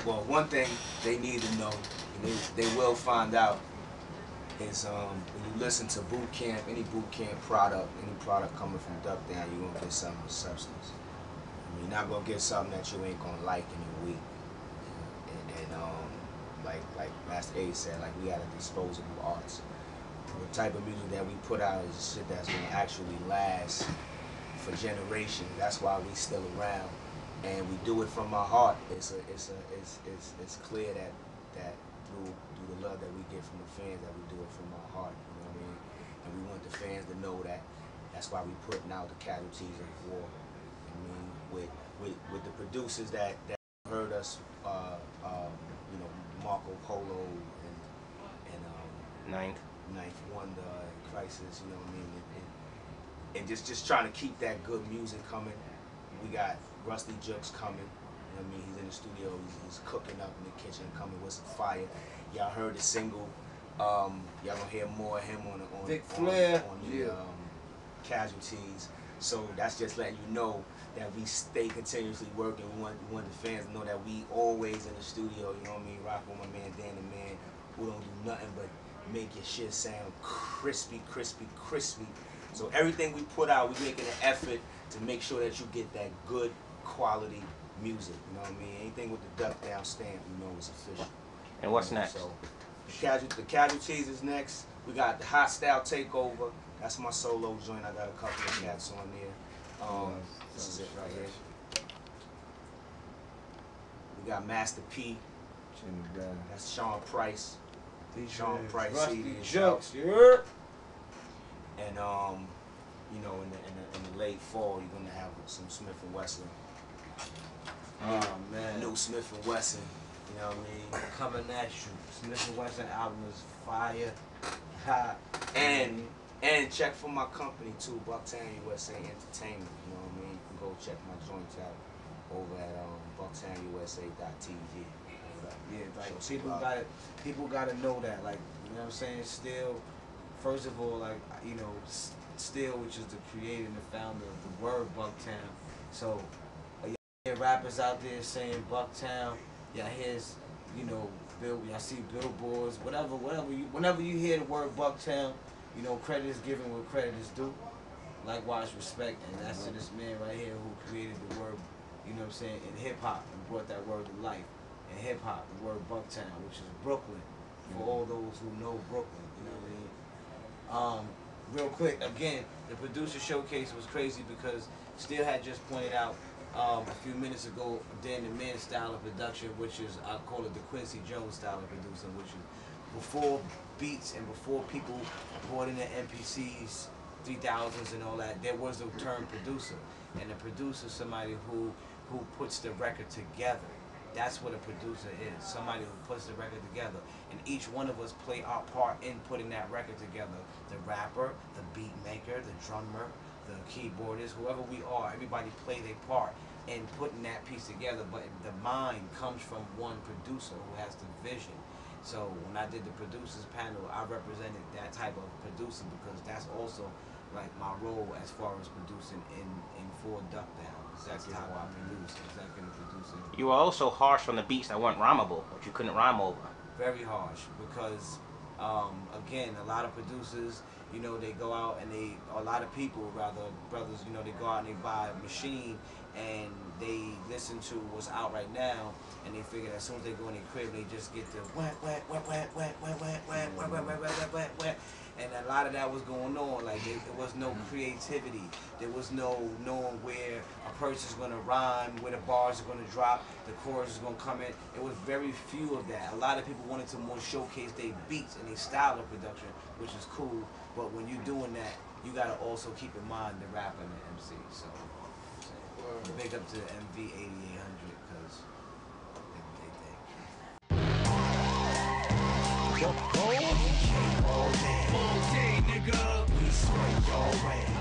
well, one thing they need to know, and they will find out, is when you listen to Bootcamp, any Bootcamp product, any product coming from Duckdown, you're gonna get something with substance. I mean, you're not gonna get something that you ain't gonna like in a week. And like Master A said, like, we got a disposable arts. The type of music that we put out is shit that's gonna actually last for generations. That's why we still around, and we do it from our heart. It's clear that through the love that we get from the fans, that we do it from our heart. You know what I mean? And we want the fans to know that. That's why we putting out the Casualties of War. I mean, with the producers that heard us, you know, Marco Polo and Ninth Wonder and Crisis. You know what I mean? And just trying to keep that good music coming. We got Rusty Jukes coming. You know what I mean? He's in the studio. He's cooking up in the kitchen, coming with some fire. Y'all heard the single. Y'all gonna hear more of him on the Casualties. So that's just letting you know that we stay continuously working. We want the fans to know that we always in the studio. You know what I mean? Rock with my man Dan, the man who don't do nothing but make your shit sound crispy, crispy, crispy. So everything we put out, we're making an effort to make sure that you get that good quality music. You know what I mean? Anything with the Duckdown stamp, you know it's official. And what's next? So the Casualties is next. We got the Hot Style Takeover. That's my solo joint. I got a couple of cats on there. This is it right here. We got Master P. That's Sean Price. Sean Price Rusty CD. Jukes, yeah. And you know, in the late fall, you're gonna have some Smith & Wesson. Oh man. New Smith & Wesson. You know what I mean? Coming at you. Smith & Wesson album is fire, hot. And check for my company too, Bucktown USA Entertainment. You know what I mean? You can go check my joints out over at bucktownusa.tv. Yeah, like people gotta know that. Like, you know what I'm saying? Steele, first of all, like, you know, Steele, which is the creator and the founder of the word Bucktown. So y'all hear rappers out there saying Bucktown, y'all hear, you know, y'all see billboards, whenever you hear the word Bucktown, you know, credit is given where credit is due. Likewise, respect, and that's to this man right here who created the word, you know what I'm saying, in hip hop and brought that word to life. In hip hop, the word Bucktown, which is Brooklyn, for all those who know Brooklyn, you know what I mean? Real quick, again, the producer showcase was crazy because Steele had just pointed out a few minutes ago, Dan the Man style of production, which is, I call it the Quincy Jones style of producing, which is before beats and before people brought in the MPCs, 3000s and all that, there was the term producer. And a producer is somebody who puts the record together. That's what a producer is, somebody who puts the record together. And each one of us play our part in putting that record together. The rapper, the beat maker, the drummer, the keyboardist, whoever we are, everybody play their part in putting that piece together. But the mind comes from one producer who has the vision. So when I did the producers panel, I represented that type of producer because that's also like my role as far as producing in for Duckdown. That's how I produce, executive producing. You were also harsh on the beats that weren't rhymable, which you couldn't rhyme over. Very harsh because, again, a lot of producers, you know, they go out and a lot of people, rather, brothers, you know, they go out and they buy a machine and they listen to what's out right now and they figure that as soon as they go in their crib, they just get the wet, wet, wet, wet, wet, wet, wet, wet, wet, wet, wet, wet, wet, wet. And a lot of that was going on. Like, there was no creativity. There was no knowing where a person's going to rhyme, where the bars are going to drop, the chorus is going to come in. It was very few of that. A lot of people wanted to more showcase their beats and their style of production, which is cool. But when you're doing that, you got to also keep in mind the rapper and the MC. So, big up to MV 8800 because they think. All day, nigga. We spray your ass.